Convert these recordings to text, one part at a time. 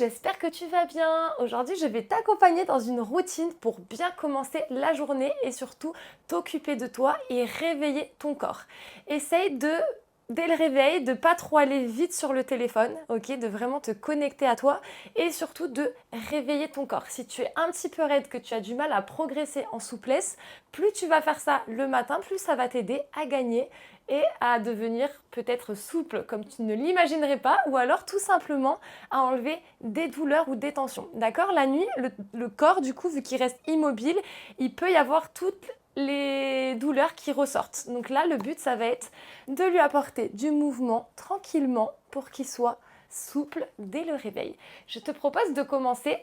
j'espère que tu vas bien. Aujourd'hui, je vais t'accompagner dans une routine pour bien commencer la journée et surtout t'occuper de toi et réveiller ton corps. Essaye dès le réveil, de pas trop aller vite sur le téléphone, ok, de vraiment te connecter à toi et surtout de réveiller ton corps. Si tu es un petit peu raide, que tu as du mal à progresser en souplesse, plus tu vas faire ça le matin, plus ça va t'aider à gagner et à devenir peut-être souple comme tu ne l'imaginerais pas, ou alors tout simplement à enlever des douleurs ou des tensions. D'accord? La nuit, le corps, du coup, vu qu'il reste immobile, il peut y avoir toutes les douleurs qui ressortent. Donc là, le but, ça va être de lui apporter du mouvement tranquillement pour qu'il soit souple dès le réveil. Je te propose de commencer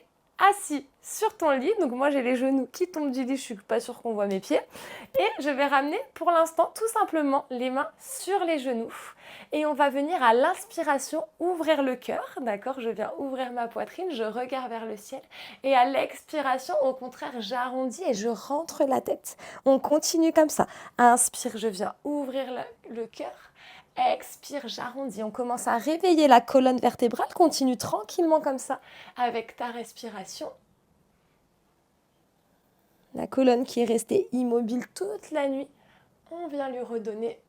assis sur ton lit. Donc moi, j'ai les genoux qui tombent du lit, je suis pas sûre qu'on voit mes pieds. Et je vais ramener pour l'instant tout simplement les mains sur les genoux. Et on va venir à l'inspiration ouvrir le cœur, d'accord? Je viens ouvrir ma poitrine, je regarde vers le ciel. Et à l'expiration, au contraire, j'arrondis et je rentre la tête. On continue comme ça. Inspire, je viens ouvrir le cœur. Expire, j'arrondis. On commence à réveiller la colonne vertébrale. Continue tranquillement comme ça avec ta respiration. La colonne qui est restée immobile toute la nuit, on vient lui redonner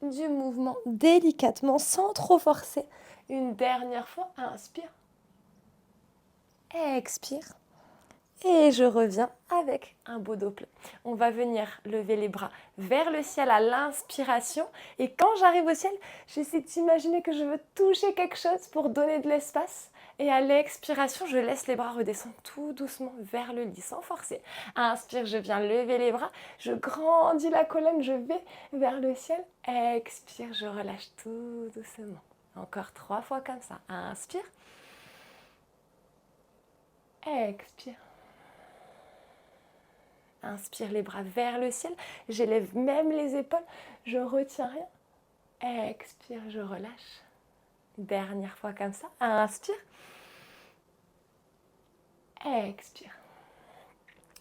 du mouvement délicatement, sans trop forcer. Une dernière fois, inspire. Expire. Et je reviens avec un beau dos plein. On va venir lever les bras vers le ciel à l'inspiration. Et quand j'arrive au ciel, j'essaie d'imaginer que je veux toucher quelque chose pour donner de l'espace. Et à l'expiration, je laisse les bras redescendre tout doucement vers le lit, sans forcer. Inspire, je viens lever les bras. Je grandis la colonne, je vais vers le ciel. Expire, je relâche tout doucement. Encore 3 fois comme ça. Inspire. Expire. Inspire les bras vers le ciel. J'élève même les épaules. Je retiens rien. Expire, je relâche. Dernière fois comme ça. Inspire. Expire.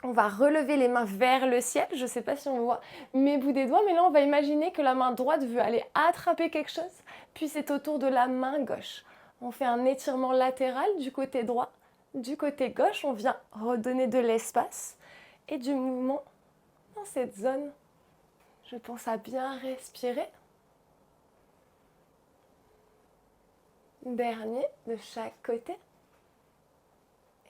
On va relever les mains vers le ciel. Je ne sais pas si on voit mes bouts des doigts, mais là, on va imaginer que la main droite veut aller attraper quelque chose, puis c'est au tour de la main gauche. On fait un étirement latéral du côté droit. Du côté gauche, on vient redonner de l'espace et du mouvement dans cette zone. Je pense à bien respirer. Dernier de chaque côté.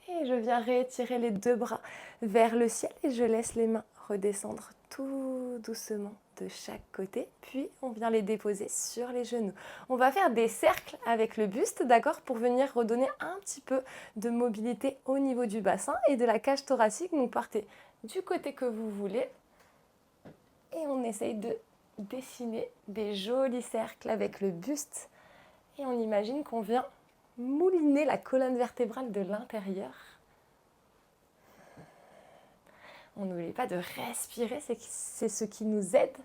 Et je viens réétirer les 2 bras vers le ciel et je laisse les mains redescendre tout doucement de chaque côté. Puis on vient les déposer sur les genoux. On va faire des cercles avec le buste, d'accord, pour venir redonner un petit peu de mobilité au niveau du bassin et de la cage thoracique. Donc partez du côté que vous voulez. Et on essaye de dessiner des jolis cercles avec le buste. Et on imagine qu'on vient mouliner la colonne vertébrale de l'intérieur. On n'oublie pas de respirer, c'est ce qui nous aide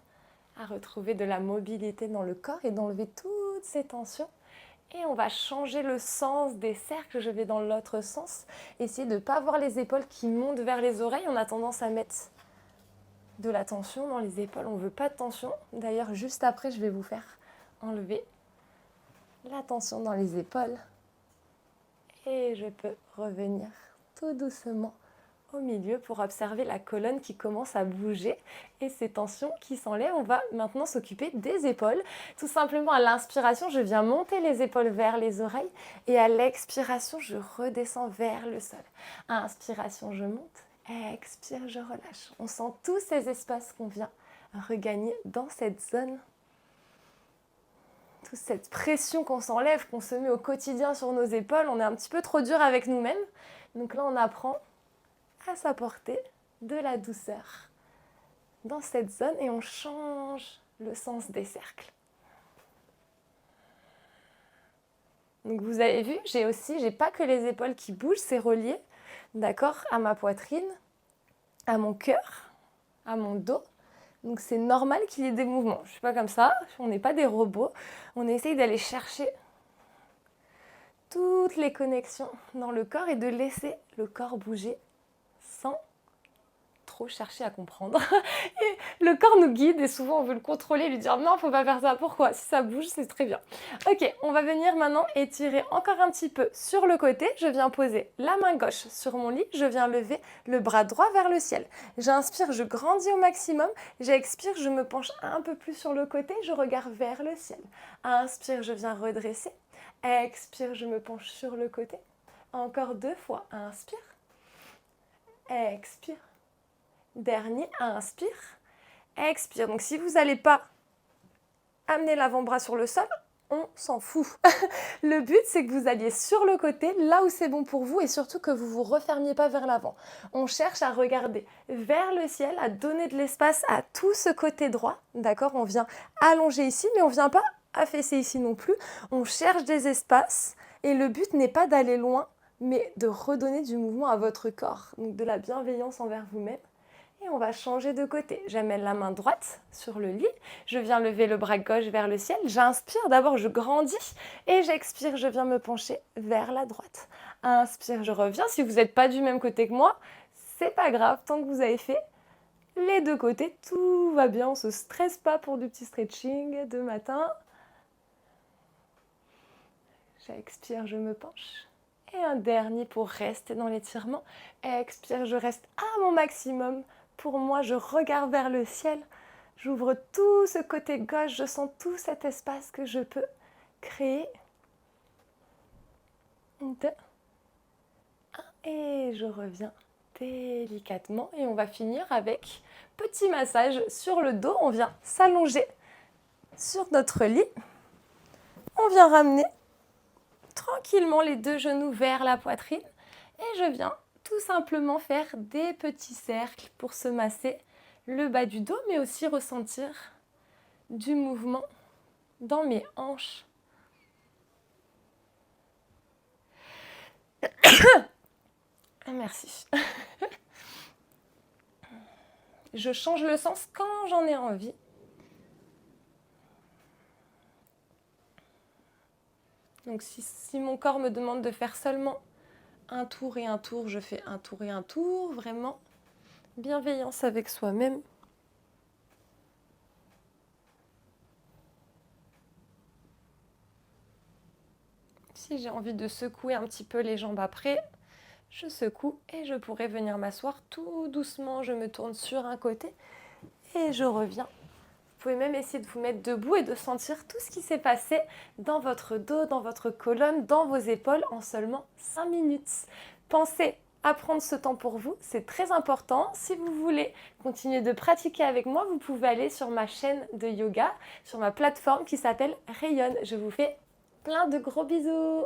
à retrouver de la mobilité dans le corps et d'enlever toutes ces tensions. Et on va changer le sens des cercles, je vais dans l'autre sens. Essayer de ne pas avoir les épaules qui montent vers les oreilles, on a tendance à mettre de la tension dans les épaules, on ne veut pas de tension. D'ailleurs, juste après, je vais vous faire enlever la tension dans les épaules. Et je peux revenir tout doucement au milieu pour observer la colonne qui commence à bouger et ces tensions qui s'enlèvent. On va maintenant s'occuper des épaules. Tout simplement à l'inspiration, je viens monter les épaules vers les oreilles et à l'expiration, je redescends vers le sol. Inspiration, je monte. Expire, je relâche. On sent tous ces espaces qu'on vient regagner dans cette zone. Toute cette pression qu'on s'enlève, qu'on se met au quotidien sur nos épaules, on est un petit peu trop dur avec nous-mêmes. Donc là, on apprend à s'apporter de la douceur dans cette zone et on change le sens des cercles. Donc vous avez vu, j'ai pas que les épaules qui bougent, c'est relié, d'accord, à ma poitrine, à mon cœur, à mon dos. Donc c'est normal qu'il y ait des mouvements. Je ne suis pas comme ça, on n'est pas des robots. On essaye d'aller chercher toutes les connexions dans le corps et de laisser le corps bouger sans trop chercher à comprendre. Et le corps nous guide et souvent on veut le contrôler, lui dire non, faut pas faire ça. Pourquoi? Si ça bouge, c'est très bien. Ok, on va venir maintenant étirer encore un petit peu sur le côté. Je viens poser la main gauche sur mon lit. Je viens lever le bras droit vers le ciel. J'inspire, je grandis au maximum. J'expire, je me penche un peu plus sur le côté. Je regarde vers le ciel. Inspire, je viens redresser. Expire, je me penche sur le côté. Encore 2 fois. Inspire. Expire. Dernier, inspire. Expire. Donc si vous n'allez pas amener l'avant-bras sur le sol, on s'en fout. Le but, c'est que vous alliez sur le côté, là où c'est bon pour vous, et surtout que vous ne vous refermiez pas vers l'avant. On cherche à regarder vers le ciel, à donner de l'espace à tout ce côté droit. D'accord? On vient allonger ici, mais on ne vient pas affaisser ici non plus. On cherche des espaces, et le but n'est pas d'aller loin, mais de redonner du mouvement à votre corps. Donc de la bienveillance envers vous-même. Et on va changer de côté. J'amène la main droite sur le lit. Je viens lever le bras gauche vers le ciel. J'inspire, d'abord je grandis. Et j'expire, je viens me pencher vers la droite. Inspire, je reviens. Si vous n'êtes pas du même côté que moi, c'est pas grave. Tant que vous avez fait les 2 côtés, tout va bien. On ne se stresse pas pour du petit stretching de matin. J'expire, je me penche. Et un dernier pour rester dans l'étirement. Expire, je reste à mon maximum. Pour moi, je regarde vers le ciel. J'ouvre tout ce côté gauche. Je sens tout cet espace que je peux créer. 2, 1. Et je reviens délicatement. Et on va finir avec petit massage sur le dos. On vient s'allonger sur notre lit. On vient ramener tranquillement les 2 genoux vers la poitrine et je viens tout simplement faire des petits cercles pour se masser le bas du dos mais aussi ressentir du mouvement dans mes hanches. Merci. Je change le sens quand j'en ai envie. Donc si mon corps me demande de faire seulement un tour et un tour, je fais un tour et un tour, vraiment bienveillance avec soi-même. Si j'ai envie de secouer un petit peu les jambes après, je secoue et je pourrais venir m'asseoir tout doucement. Je me tourne sur un côté et je reviens. Vous pouvez même essayer de vous mettre debout et de sentir tout ce qui s'est passé dans votre dos, dans votre colonne, dans vos épaules en seulement 5 minutes. Pensez à prendre ce temps pour vous, c'est très important. Si vous voulez continuer de pratiquer avec moi, vous pouvez aller sur ma chaîne de yoga, sur ma plateforme qui s'appelle Rayonne. Je vous fais plein de gros bisous.